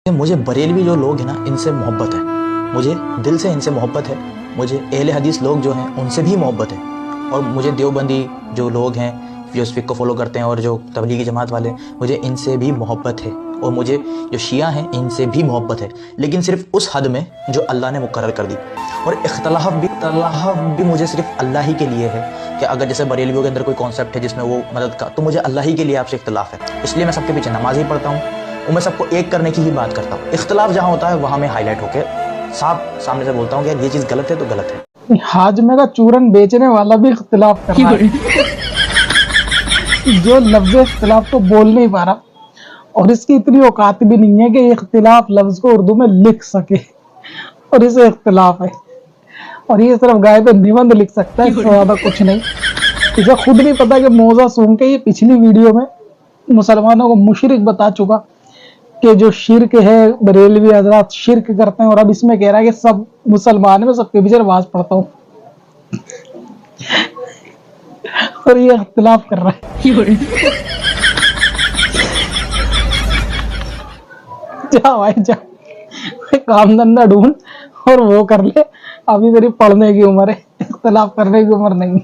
मुझे बरेलवी जो लोग हैं ना, इनसे मोहब्बत है, मुझे दिल से इनसे मोहब्बत है। मुझे अहले हदीस लोग जो हैं उनसे भी मोहब्बत है। और मुझे देवबंदी जो लोग हैं जो इस फिक़्ह को फॉलो करते हैं और जो तबलीगी जमात वाले, मुझे इनसे भी मोहब्बत है। और मुझे जो शिया हैं इनसे भी मोहब्बत है, लेकिन सिर्फ उस हद में जो अल्लाह ने मुकर्रर कर दी। और इख्तलाफ भी मुझे सिर्फ अल्लाह ही के लिए है कि अगर जैसे बरेलवियों के अंदर कोई कॉन्सेप्ट है जिसमें वो मदद का, तो मुझे अल्लाह ही के लिए आपसे इख्तलाफ है। इसलिए मैं सबके पीछे नमाज ही पढ़ता हूँ और मैं सबको एक करने की ही बात करता हूँ। इख्तलाफ जहाँ होता है वहाँ मैं हाईलाइट होकर साफ सामने से बोलता हूँ कि यार ये चीज़ गलत है तो गलत है। हाजमे का चूरन बेचने वाला भी इख्तिलाफ कर रहा है जो लफ्ज़ इख्तिलाफ तो बोल नहीं पा रहा, और इसकी इतनी औकात भी नहीं है कि इख्तिलाफ लफ्ज़ को उर्दू में लिख सके, और इसे इख्तिलाफ है। और ये सिर्फ गाय पे निबंध लिख सकता है, इससे ज़्यादा कुछ नहीं। इसे खुद नहीं पता कि मौजा सूंघ के ये पिछली वीडियो में मुसलमानों को मुशरिक बता चुका कि जो शिर्क है बरेलवी हजरात शिर्क करते हैं, और अब इसमें कह रहा है कि सब मुसलमान में सबके पीछे नमाज पढ़ता हूँ और ये इख्तिलाफ कर रहा है। जा भाई जा, काम धंधा ढूंढ और वो कर ले, अभी तेरी पढ़ने की उम्र है, इख्तिलाफ करने की उम्र नहीं।